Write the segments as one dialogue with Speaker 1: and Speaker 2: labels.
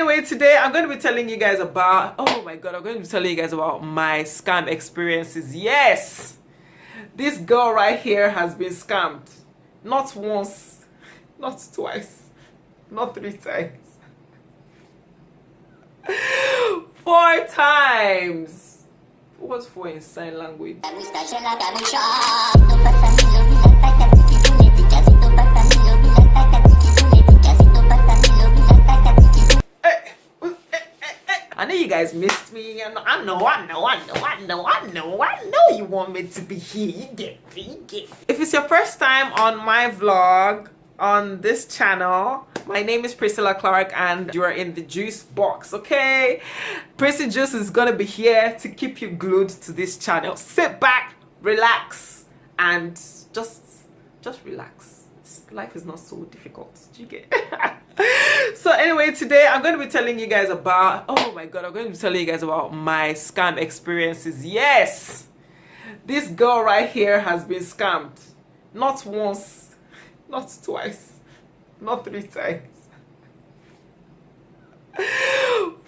Speaker 1: anyway, today I'm going to be telling you guys about, oh my god, I'm going to be telling you guys about my scam experiences. Yes, this girl right here has been scammed. Not once, not twice, not 3 times. 4 times. What's 4 in sign language? I know you guys missed me. I know you want me to be here. You get. If it's your first time on my vlog on this channel, my name is Priscilla Clark and you are in the juice box, okay? Prissy Juice is gonna be here to keep you glued to this channel. Sit back, relax, and just relax. Life is not so difficult. Do you get? So anyway, today I'm going to be telling you guys about, oh my god, I'm going to be telling you guys about my scam experiences. Yes, this girl right here has been scammed. Not once, not twice, not 3 times.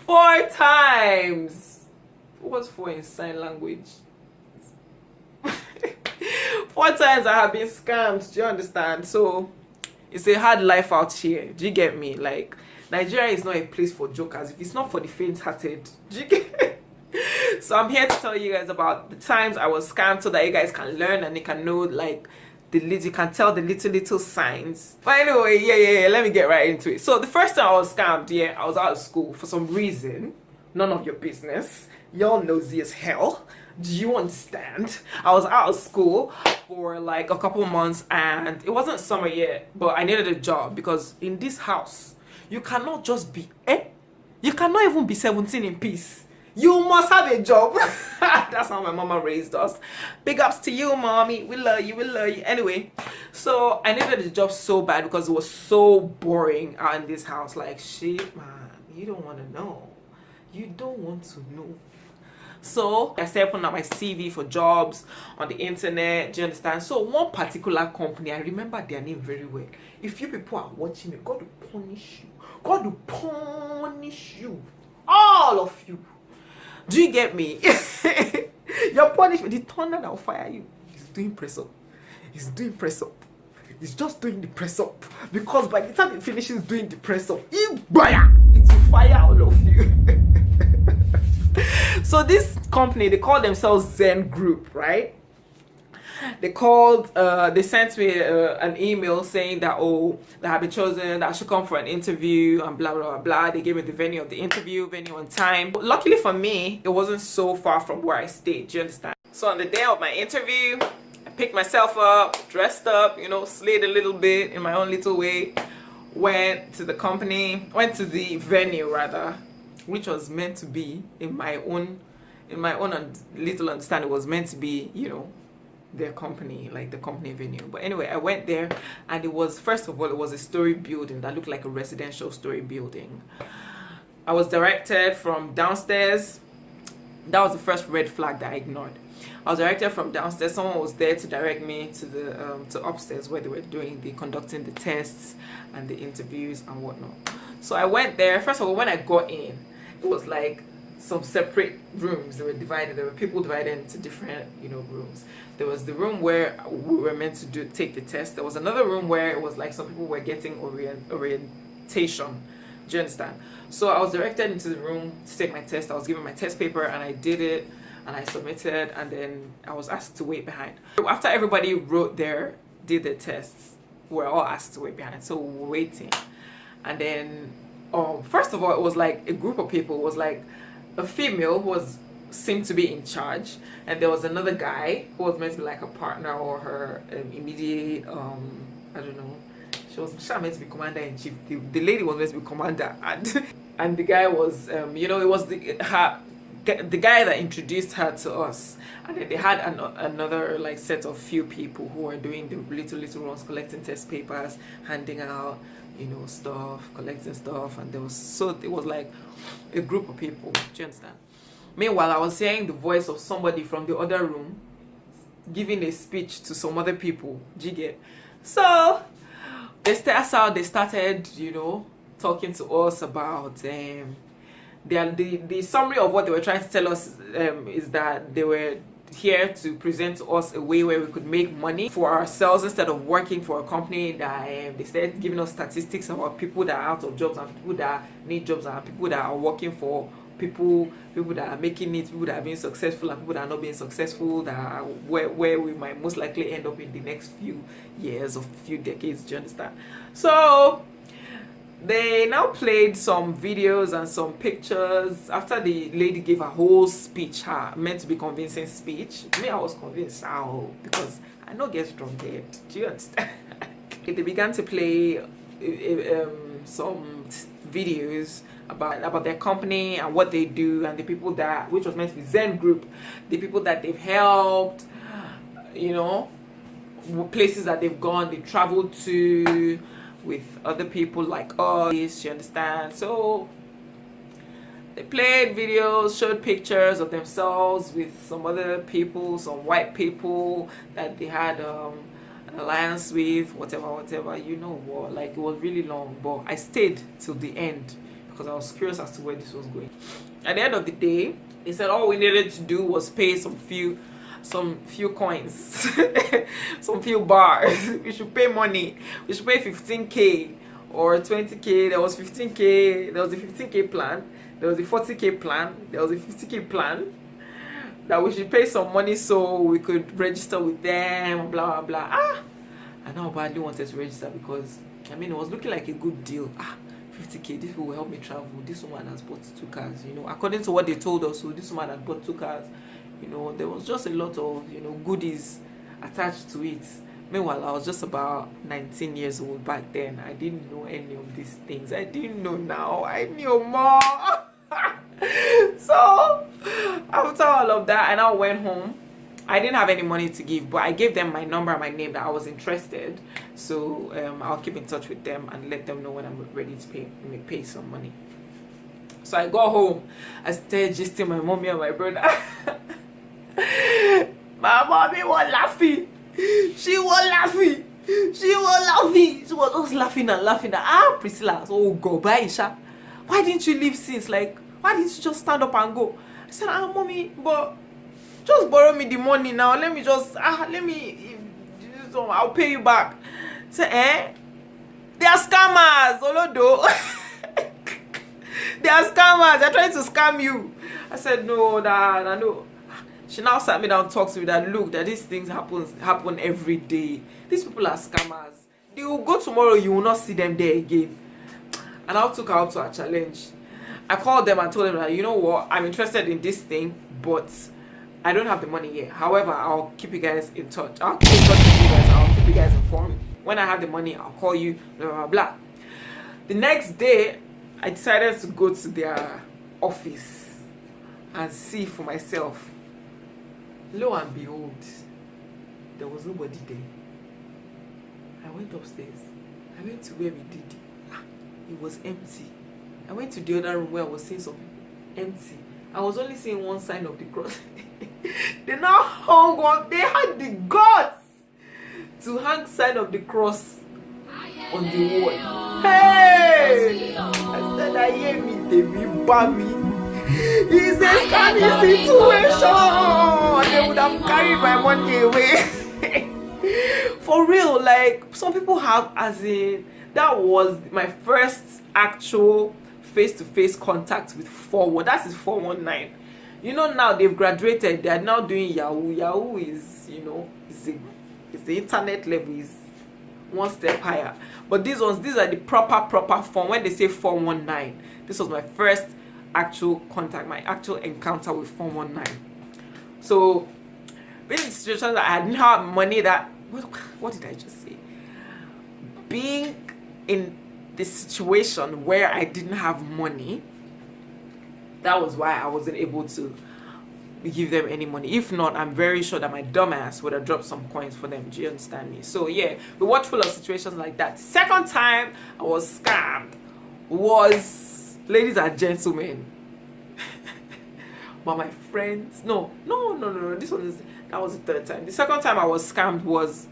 Speaker 1: 4 times. What's 4 in sign language? 4 times I have been scammed. Do you understand? So it's a hard life out here. Do you get me? Like, Nigeria is not a place for jokers. If it's not for the faint-hearted, do you get? So I'm here to tell you guys about the times I was scammed, so that you guys can learn and you can know, like, you can tell the little signs. But anyway, yeah, let me get right into it. So the first time I was scammed, yeah, I was out of school for some reason. None of your business. Y'all nosy as hell. Do you understand? I was out of school for like a couple months and it wasn't summer yet, but I needed a job because in this house you cannot just be you cannot even be 17 in peace. You must have a job. That's how my mama raised us. Big ups to you, mommy. We love you, anyway. So I needed a job so bad because it was so boring out in this house. Like, shit, man, you don't want to know. You don't want to know. So I started putting out my CV for jobs on the internet. Do you understand? So one particular company, I remember their name very well. If you people are watching me, God will punish you. God will punish you. All of you. Do you get me? Your punishment, the thunder that will fire you. He's doing press up. He's doing press up. He's just doing the press up. Because by the time he finishes doing the press up, it will fire all of you. So this company, they call themselves Zen Group, right? They sent me an email saying that, oh, that I have been chosen, that I should come for an interview and blah, blah, blah. They gave me the venue of the interview, venue on time. But luckily for me, it wasn't so far from where I stayed, do you understand? So on the day of my interview, I picked myself up, dressed up, you know, slayed a little bit in my own little way, went to the venue rather, which was meant to be in my own little understanding, was meant to be, you know, their company, like the company venue. But anyway, I went there and it was, first of all, it was a story building that looked like a residential story building. I was directed from downstairs. That was the first red flag that I ignored. I was directed from downstairs. Someone was there to direct me to the to upstairs where they were conducting the tests and the interviews and whatnot. So I went there. First of all, when I got in, it was like some separate rooms. They were divided. There were people divided into different, you know, rooms. There was the room where we were meant to take the test. There was another room where it was like some people were getting orientation. Do you understand? So I was directed into the room to take my test. I was given my test paper and I did it and I submitted, and then I was asked to wait behind. After everybody did their tests, we were all asked to wait behind. So we were waiting. And then first of all, it was like a group of people. It was like a female who seemed to be in charge, and there was another guy who was meant to be like a partner or her immediate I don't know, she was meant to be commander-in-chief. The lady was meant to be commander, and the guy was you know, it was the guy that introduced her to us. And then they had another like set of few people who were doing the little ones, collecting test papers, handing out, you know, stuff, collecting stuff. And it was like a group of people. Do you understand? Meanwhile, I was hearing the voice of somebody from the other room giving a speech to some other people. Do you get? So they started, you know, talking to us about the summary of what they were trying to tell us is that they were here to present to us a way where we could make money for ourselves instead of working for a company. That they started giving us statistics about people that are out of jobs and people that need jobs and people that are working for people that are making it, people that are being successful and people that are not being successful, that are where we might most likely end up in the next few years or few decades. Do you understand? So they now played some videos and some pictures after the lady gave a whole speech, her meant to be convincing speech. Me, I was convinced how, because I know get strong head. Do you understand? They began to play some videos about their company and what they do and the people that, which was meant to be Zen group, the people that they've helped, you know, places that they've gone, they traveled to with other people like us, you understand? So they played videos, showed pictures of themselves with some other people, some white people that they had an alliance with, whatever, you know what, like it was really long, but I stayed till the end because I was curious as to where this was going. At the end of the day, they said all we needed to do was pay some few coins, some few bars. We should pay money. We should pay 15k or 20k. There was 15k. There was a 15k plan. There was a 40k plan. There was a 50k plan. That we should pay some money so we could register with them. Blah blah blah. And I badly wanted to register because I mean it was looking like a good deal. 50k. This will help me travel. This woman has bought 2 cars. You know, according to what they told us, so this woman had bought 2 cars. You know, there was just a lot of, you know, goodies attached to it. Meanwhile, I was just about 19 years old back then. I didn't know any of these things. I didn't know now. I knew more. So, after all of that, I now went home. I didn't have any money to give, but I gave them my number and my name that I was interested. So, I'll keep in touch with them and let them know when I'm ready to pay some money. So, I got home. I started gisting my mommy and my brother. My mommy was laughing. She was laughing. She was just laughing and laughing. Priscilla. Oh God, Baisha. Why didn't you leave since? Like, why didn't you just stand up and go? I said, mommy, but just borrow me the money now. Let me just I'll pay you back. I said, they are scammers, Olodo. They are scammers. They're trying to scam you. I said, no, Dad, no. She now sat me down and talked to me that look, that these things happen every day. These people are scammers. They will go tomorrow, you will not see them there again. And I took her out to a challenge. I called them and told them that, you know what, I'm interested in this thing, but I don't have the money yet. However, I'll keep you guys in touch. I'll keep in touch with you guys. I'll keep you guys informed. When I have the money, I'll call you, blah, blah, blah. The next day, I decided to go to their office and see for myself. Lo and behold, there was nobody there. I went upstairs. I went to where we did it. It was empty. I went to the other room where I was seeing some people. Empty. I was only seeing one sign of the cross. They now hung on. They had the guts to hang sign of the cross on the wall. Hey! I said, I hear me, David Bami. It's a scary situation. They would have carried my money away. For real, like some people have, as in that was my first actual face-to-face contact with 419. That is 419. You know, now they've graduated. They are now doing Yahoo. Yahoo is, you know, it's the internet level is one step higher. But these are the proper form. When they say 419, this was my first actual contact, my actual encounter with 419. So, being in situations that I didn't have money, that what did I just say? Being in the situation where I didn't have money, that was why I wasn't able to give them any money. If not, I'm very sure that my dumbass would have dropped some coins for them. Do you understand me? So yeah, we're watchful of situations like that. Second time I was scammed was, ladies and gentlemen, but my friends, no, that was the third time. The second time I was scammed was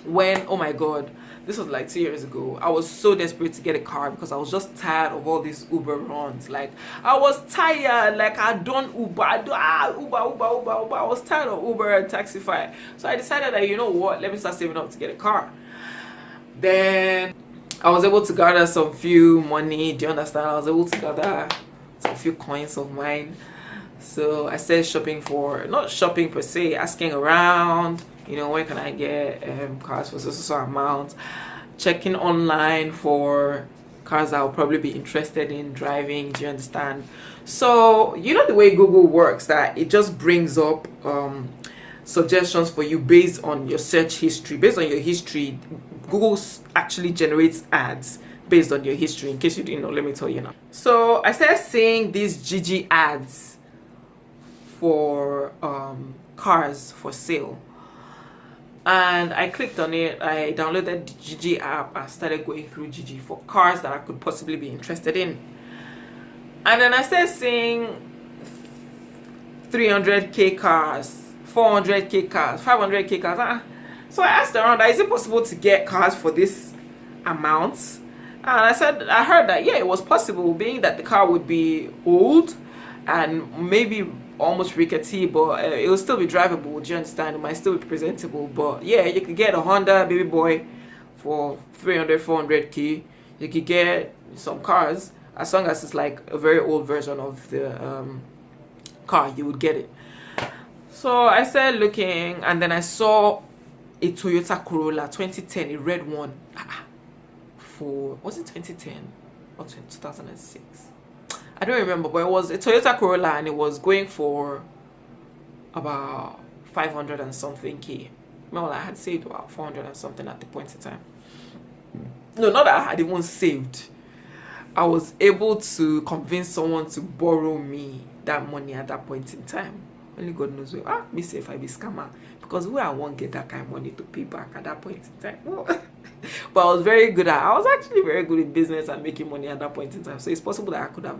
Speaker 1: when, oh my God, This was like 2 years ago. I was so desperate to get a car because I was just tired of all these Uber runs. Like, I was tired. Like, I'd done Uber. Uber. I was tired of Uber and Taxify. So I decided that, you know what, let me start saving up to get a car. Then I was able to gather some few money. Do you understand? I was able to gather some few coins of mine. So I started shopping for, not shopping per se, asking around, you know, where can I get cars for so amount, checking online for cars I will probably be interested in driving. Do you understand? So you know the way Google works, that it just brings up suggestions for you based on your search history. Based on your history, Google actually generates ads based on your history. In case you didn't know, let me tell you now. So I started seeing these Jiji ads for cars for sale, and I clicked on it. I downloaded the Jiji app and started going through Jiji for cars that I could possibly be interested in. And then I started seeing 300k cars, 400k cars, 500k cars. So I asked around, is it possible to get cars for this amount? And I heard that yeah, it was possible, being that the car would be old and maybe almost rickety, but it will still be drivable. Do you understand? It might still be presentable. But yeah, you could get a Honda Baby Boy for 300, 400k. You could get some cars, as long as it's like a very old version of the car, you would get it. So I started looking, and then I saw a Toyota Corolla 2010, a red one. For, was it 2010 or 2006? I don't remember, but it was a Toyota Corolla, and it was going for about 500 and something k. Well, I had saved about 400 and something at the point in time. No, not that I had even saved. I was able to convince someone to borrow me that money at that point in time. Only God knows where. Me say if I be scammer, because where I won't get that kind of money to pay back at that point in time. Well, but I was very good at. I was actually very good in business and making money at that point in time. So it's possible that I could have,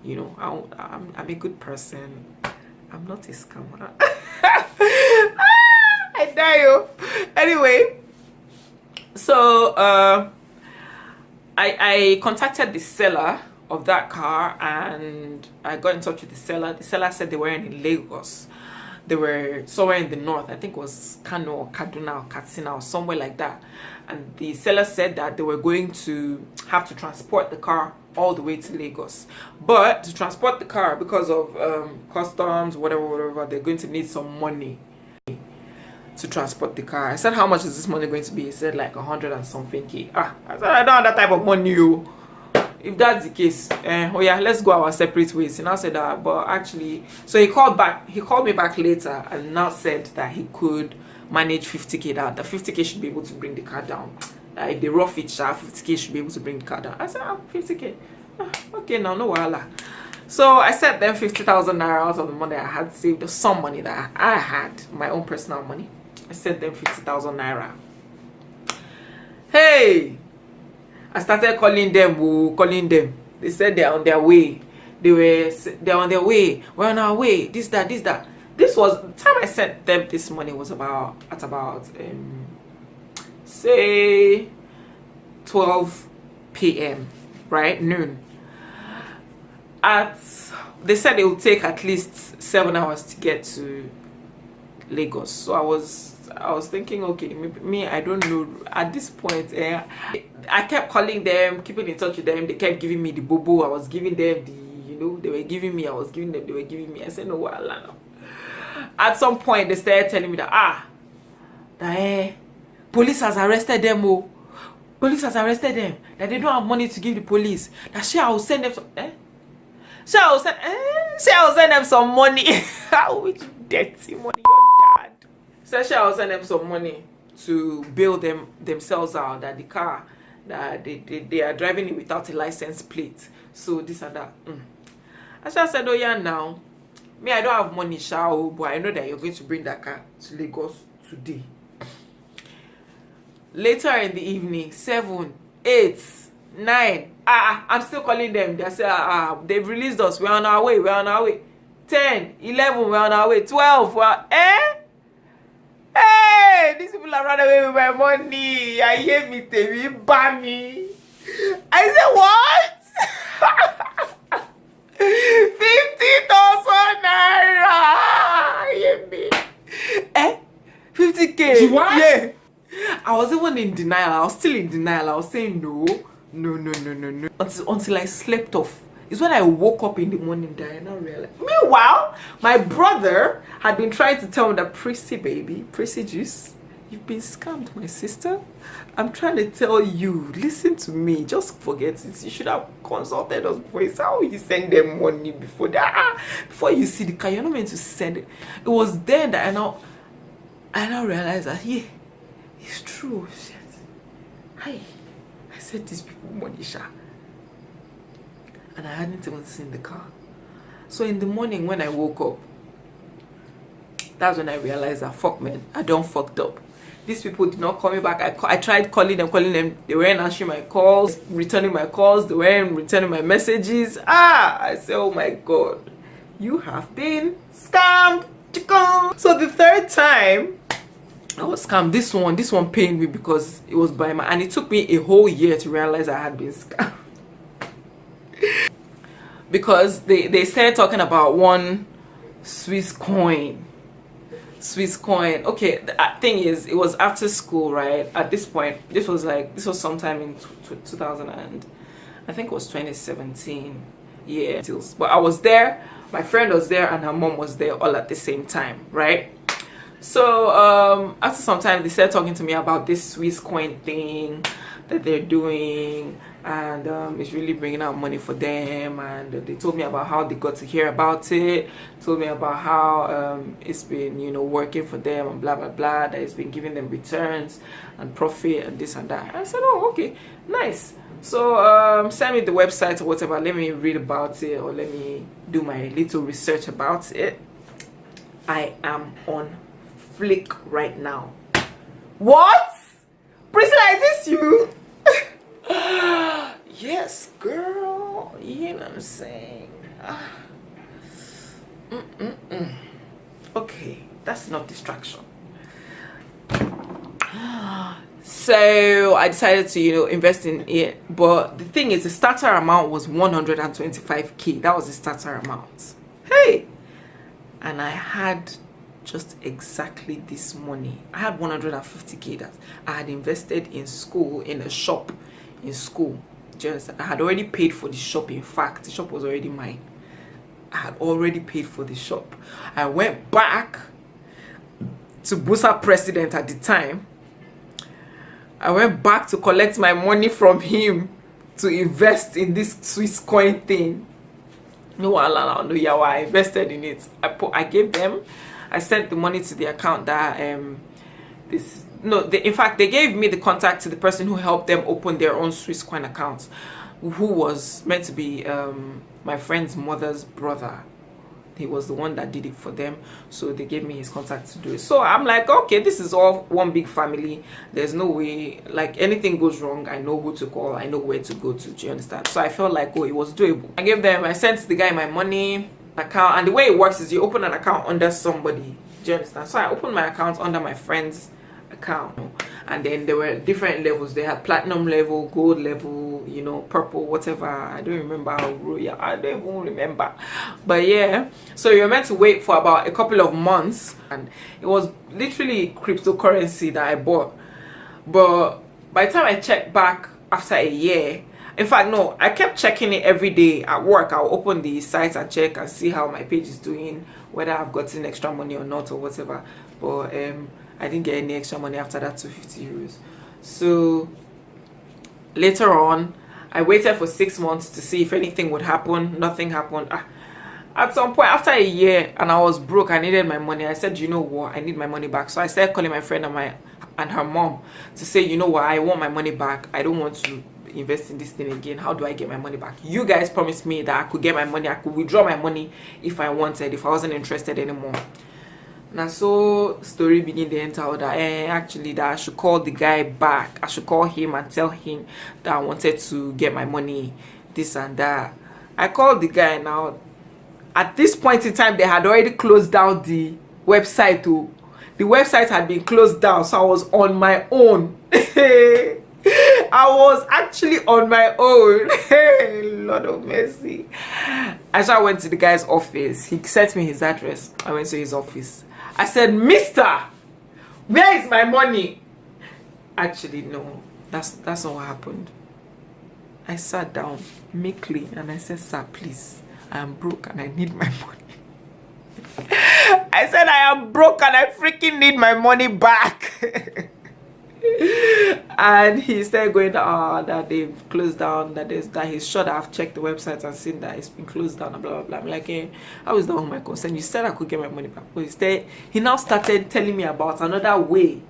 Speaker 1: you know, I'm a good person. I'm not a scammer. I die you. Anyway, so I contacted the seller of that car, and I got in touch with the seller. The seller said they were in Lagos. They were somewhere in the north. I think it was Kano or Kaduna or Katsina or somewhere like that. And the seller said that they were going to have to transport the car all the way to Lagos. But to transport the car, because of customs, whatever, they're going to need some money to transport the car. I said, how much is this money going to be? He said like 100 and something k. I said, I don't have that type of money. If that's the case, oh yeah, let's go our separate ways. He now said that, but actually, so he called me back later and now said that he could manage 50k, that the 50k should be able to bring the car down. If they rough it, 50k should be able to bring the car down. I said, 50k. Okay, now no wala. So I sent them 50,000 naira out of the money I had saved, some money that I had, my own personal money. I sent them 50,000 naira. Hey, I started calling them. They said they're on their way. They're on their way. We're on our way. This, that. This was the time I sent them this money was about say 12 p.m. right, noon. They said it would take at least 7 hours to get to Lagos. So I was thinking, okay, me, I don't know at this point. I kept calling them, keeping in touch with them. They kept giving me the bobo. I was giving them the, you know, they were giving me. I was giving them. They were giving me. I said, no, well, at some point they started telling me that police has arrested them. Oh, police has arrested them. That they don't have money to give the police. That I will send them some. I will send them some money. Which dirty money, your dad? I will send them some money to bail themselves out, that the car that they are driving it without a license plate. So this and that. I said, oh yeah, now me, I don't have money, but I know that you're going to bring that car to Lagos today. Later in the evening, 7, 8, 9. I'm still calling them. They say, they've released us. We're on our way. 10, 11, we're on our way. 12, hey! Hey, these people are running away with my money. I hear me, Temi, Bami. I said, what? 50,000 naira. Hear me? 50K.
Speaker 2: What?
Speaker 1: Yeah. I was even in denial. I was still in denial. I was saying no. Until I slept off. It's when I woke up in the morning that I now realized. Meanwhile, my brother had been trying to tell me that Prissy baby, Prissy juice, you've been scammed, my sister. I'm trying to tell you, listen to me, just forget it. You should have consulted us before. It's how you send them money before that. Before you see the car, you're not meant to send it. It was then that I now realized that yeah, it's true. Shit. Hi. I sent these people money, sha. And I hadn't even seen the car. So in the morning when I woke up, that's when I realized that fuck man, I done fucked up. These people did not call me back. I tried calling them. They weren't answering my calls, returning my calls. They weren't returning my messages. I said, oh my god, you have been scammed. So the third time I was scammed. This one pained me because it was by and it took me a whole year to realize I had been scammed. Because they started talking about one Swiss coin. Okay, the thing is, it was after school, right? At this point, this was sometime in 2000 and I think it was 2017. Yeah, but I was there, my friend was there, and her mom was there all at the same time, right? So after some time, they started talking to me about this Swiss coin thing that they're doing, and it's really bringing out money for them. And they told me about how they got to hear about it, told me about how it's been, you know, working for them and blah blah blah, that it's been giving them returns and profit and this and that. I said, oh, okay, nice. So send me the website or whatever, let me read about it, or let me do my little research about it. I am on flick right now. What? Priscilla, is this you? Yes, girl. You know what I'm saying? Okay, that's not distraction. So I decided to, you know, invest in it. But the thing is, the starter amount was 125k. That was the starter amount. Hey! And I had just exactly this money. I had 150k that I had invested in school, in a shop in school. Just I had already paid for the shop. In fact, the shop was already mine. I had already paid for the shop. I went back to Busa president at the time. I went back to collect my money from him to invest in this Swiss coin thing. No, I invested in it. I gave them. I sent the money to the account that in fact they gave me the contact to the person who helped them open their own Swiss coin account, who was meant to be my friend's mother's brother. He was the one that did it for them, so they gave me his contact to do it. So I'm like, okay, this is all one big family. There's no way, like, anything goes wrong, I know who to call, I know where to go to. Do you understand? So I felt like, oh, it was doable. I sent the guy my money account, and the way it works is you open an account under somebody. Do you understand? So I opened my account under my friend's account, and then there were different levels. They had platinum level, gold level, you know, purple, whatever. I don't remember I don't even remember, but yeah. So you're meant to wait for about a couple of months, and it was literally cryptocurrency that I bought. But by the time I checked back after a year, in fact, no, I kept checking it every day at work. I'll open the site and check and see how my page is doing, whether I've gotten extra money or not, or whatever. But I didn't get any extra money after that 250 euros. So later on, I waited for 6 months to see if anything would happen. Nothing happened. At some point, after a year, and I was broke, I needed my money. I said, you know what, I need my money back. So I started calling my friend and her mom to say, you know what, I want my money back. I don't want to invest in this thing again. How do I get my money back? You guys promised me that I could get my money. I could withdraw my money if I wanted, if I wasn't interested anymore. Now, so story begin to enter that actually that I should call the guy back. I should call him and tell him that I wanted to get my money, this and that. I called the guy. Now, at this point in time, they had already closed down the website too. The website had been closed down, so I was on my own. I was actually on my own. Lord of mercy. As I went to the guy's office, he sent me his address. I went to his office. I said, Mister, where is my money? Actually, no, that's not what happened. I sat down meekly and I said, sir, please, I am broke and I need my money. I said, I am broke and I freaking need my money back. And he started going, that they've closed down, that he's sure that I've checked the website and seen that it's been closed down, and blah blah blah. I'm like, hey, I was done with my concern. You said I could get my money back. But he now started telling me about another way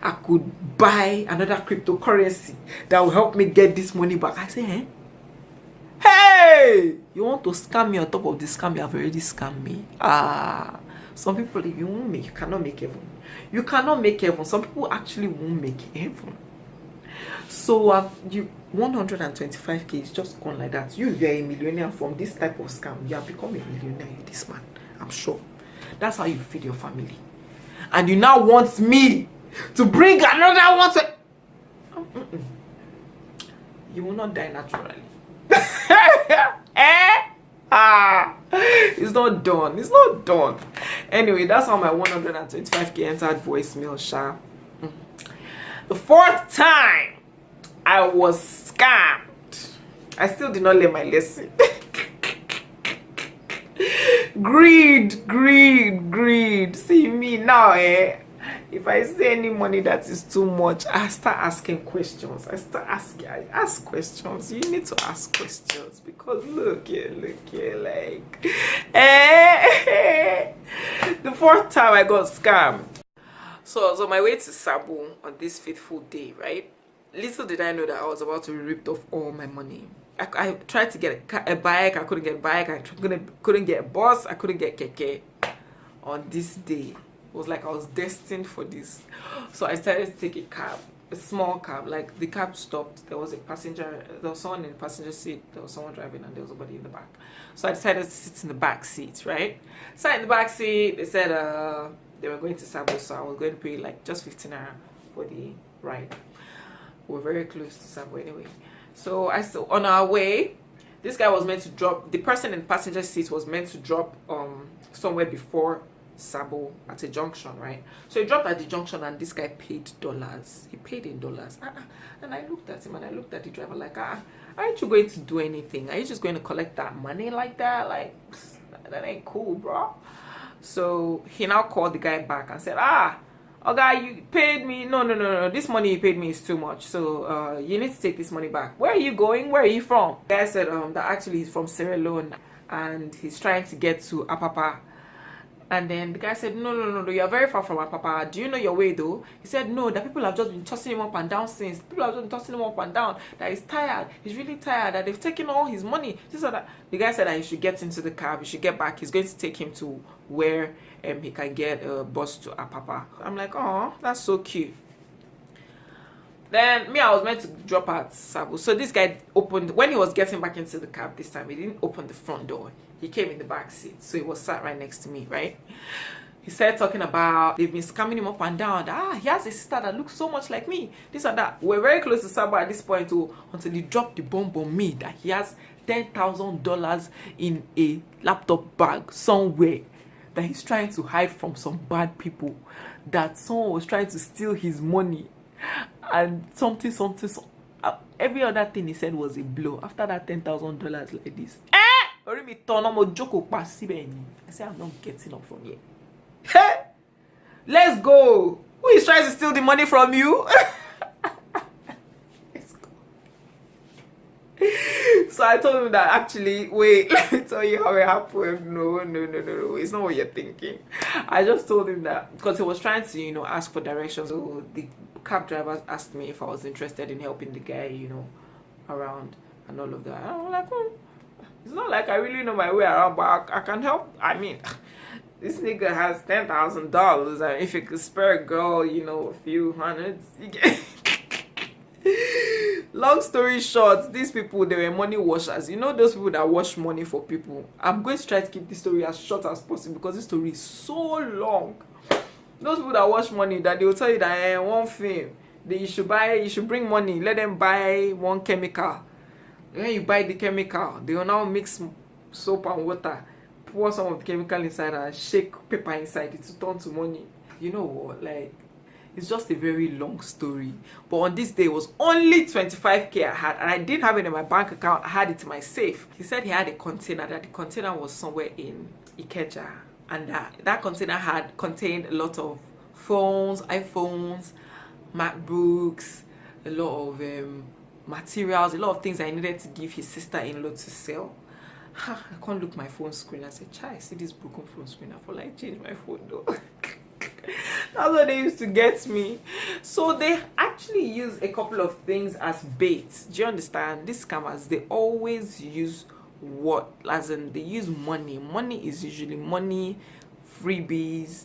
Speaker 1: I could buy another cryptocurrency that will help me get this money back. I said, hey, you want to scam me on top of the scam you have already scammed me? Some people, if you won't make, you cannot make heaven. You cannot make heaven. Some people actually won't make heaven. So you 125k is just gone like that. You are a millionaire from this type of scam. You have become a millionaire, this man. I'm sure. That's how you feed your family. And you now want me to bring another one to... You will not die naturally. It's not done. It's not done. Anyway, that's how my 125k entered voicemail, Sha. The fourth time I was scammed. I still did not learn my lesson. Greed. See me now, if I see any money that is too much, I start asking questions. I ask questions. You need to ask questions because look here, like the fourth time I got scammed. So I was on my way to Sabo on this fateful day, right? Little did I know that I was about to be ripped off all my money. I tried to get a bike. I couldn't get a bike. I couldn't get a bus. I couldn't get keke on this day. It was like I was destined for this. So I started to take a cab, a small cab. Like the cab stopped. There was a passenger. There was someone in the passenger seat. There was someone driving, and there was somebody in the back. So I decided to sit in the back seat, right? Sat in the back seat. They said they were going to Sabo, so I was going to pay like just 15 naira for the ride. We're very close to Sabo anyway. So on our way, this guy was meant to drop. The person in the passenger seat was meant to drop somewhere before Sabo at a junction, right? So he dropped at the junction and this guy paid dollars. He paid in dollars. And I looked at him and I looked at the driver like, aren't you going to do anything? Are you just going to collect that money like that? Like, that ain't cool, bro. So he now called the guy back and said, okay, you paid me. No. This money you paid me is too much. So you need to take this money back. Where are you going? Where are you from? The guy said that actually he's from Sierra Leone and he's trying to get to Apapa. And then the guy said, no, you're very far from Apapa. Do you know your way though? He said, no, that people have just been tossing him up and down since. People have just been tossing him up and down. That he's tired. He's really tired. That they've taken all his money. This or that. The guy said that he should get into the cab. He should get back. He's going to take him to where he can get a bus to Apapa. I'm like, oh, that's so cute. Then me, I was meant to drop at Sabo. So this guy opened, when he was getting back into the cab this time, he didn't open the front door. He came in the back seat. So he was sat right next to me, right? He started talking about they've been scamming him up and down. He has a sister that looks so much like me. This and that. We're very close to Sabo at this point too, until he dropped the bomb on me that he has $10,000 in a laptop bag somewhere that he's trying to hide from some bad people. That someone was trying to steal his money. And something. Every other thing he said was a blow. After that $10,000 like this. I said, I'm not getting up from here. Let's go. Who is trying to steal the money from you? Let's go. So I told him that actually, wait, let me tell you how it happened. No. It's not what you're thinking. I just told him that because he was trying to, ask for directions. So the cab driver asked me if I was interested in helping the guy, around and all of that. And I'm like, it's not like I really know my way around, but I can help. I mean, this nigga has $10,000, and if you could spare a girl, a few hundreds, you get. Long story short, these people, they were money washers. Those people that wash money for people. I'm going to try to keep this story as short as possible because this story is so long. those people that watch money, that they will tell you that one film that you should bring money, let them buy one chemical. When you buy the chemical, they will now mix soap and water, pour some of the chemical inside and shake paper inside it to turn to money. You know what, like, it's just a very long story. But on this day, it was only 25k I had, and I didn't have it in my bank account. I had it in my safe. He said he had a container, that the container was somewhere in Ikeja, and that container contained a lot of phones, iPhones, MacBooks, a lot of materials, a lot of things I needed to give his sister-in-law to sell. I can't look my phone screen. I said, "Chai, see this broken phone screen. I feel like change my phone though." That's what they used to get me. So they actually use a couple of things as bait. Do you understand? These scammers, they always use what? As in, they use money. Money is usually money, freebies.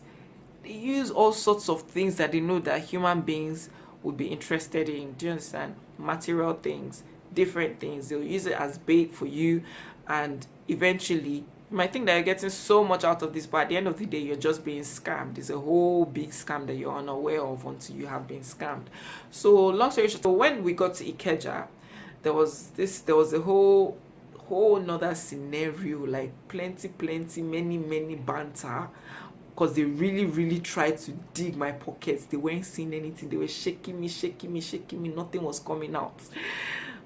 Speaker 1: They use all sorts of things that they know that human beings would be interested in. Do you understand? Material things, different things. They'll use it as bait for you, and eventually you might think that you're getting so much out of this, but at the end of the day, you're just being scammed. It's a whole big scam that you're unaware of until you have been scammed. So long story short, so when we got to Ikeja, there was a whole another scenario, like plenty, many banter, because they really tried to dig my pockets. They weren't seeing anything. They were shaking me. Nothing was coming out,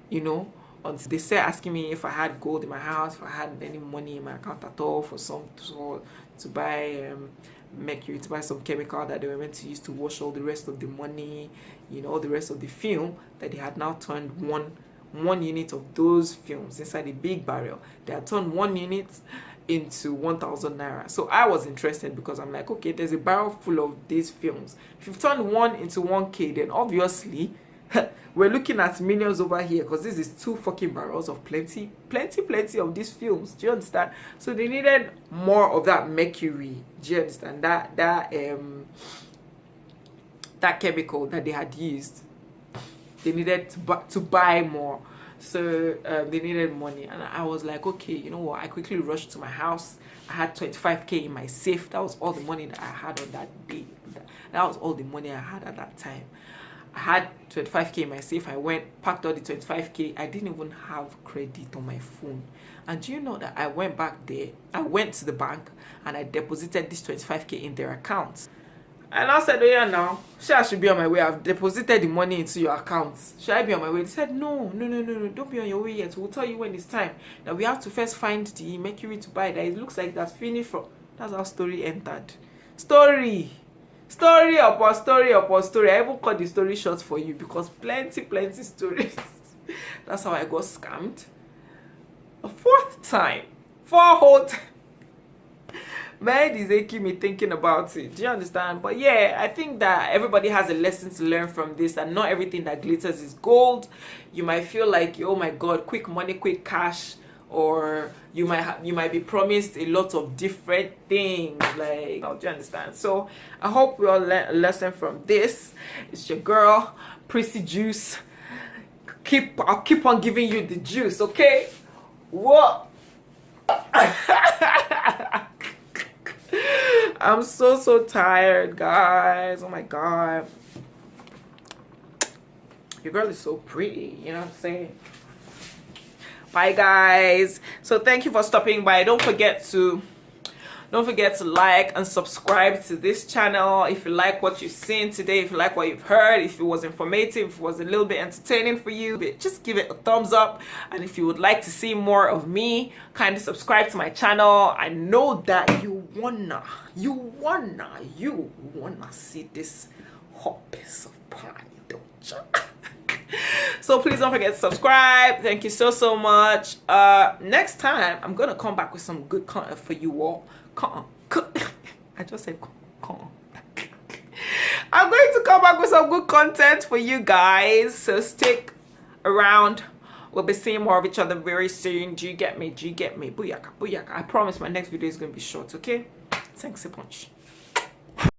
Speaker 1: you know. Until they started asking me if I had gold in my house, if I had any money in my account at all to buy mercury, to buy some chemical that they were meant to use to wash all the rest of the money, you know, all the rest of the film, that they had now turned one unit of those films inside a big barrel. They had turned 1 unit into 1,000 naira. So I was interested, because I'm like, okay, there's a barrel full of these films. If you've turned one into 1k, then obviously we're looking at millions over here, because this is 2 fucking barrels of plenty of these films. Do you understand? So they needed more of that mercury. Do you understand? That chemical that they had used, they needed to buy more. So they needed money, and I was like, okay, you know what? I quickly rushed to my house. I had 25k in my safe. That was all the money that I had on that day. That was all the money I had at that time. I had 25k in my safe. I went, packed all the 25k. I didn't even have credit on my phone. And do you know that I went back there? I went to the bank and I deposited this 25k in their account. And I said, oh yeah, now, I should be on my way. I've deposited the money into your account. Should I be on my way? They said, no, don't be on your way yet. We'll tell you when it's time. Now we have to first find the mercury to buy that. It looks like that's finished from. That's how story entered. Story upon story. I even cut the story short for you, because plenty stories. That's how I got scammed. A 4th time. 4 whole times. Man, is aching me thinking about it. Do you understand? But yeah, I think that everybody has a lesson to learn from this, and not everything that glitters is gold. You might feel like, oh my god, quick money, quick cash, or you might be promised a lot of different things. Like, do you understand? So I hope we all learn a lesson from this. It's your girl Prissy Juice. I'll keep on giving you the juice, okay? What? I'm so tired, guys. Oh my god, your girl is so pretty, you know what I'm saying? Bye guys. So thank you for stopping by. Don't forget to like and subscribe to this channel if you like what you've seen today, if you like what you've heard, if it was informative, if it was a little bit entertaining for you, just give it a thumbs up. And if you would like to see more of me, kindly subscribe to my channel. I know that you wanna see this hot piece of pie, don't you? So please don't forget to subscribe. Thank you so much. Next time I'm gonna come back with some good content for you all. I just said con. I'm going to come back with some good content for you guys, so stick around. We'll be seeing more of each other very soon. Do you get me? Booyaka. I promise my next video is going to be short, okay? Thanks a bunch.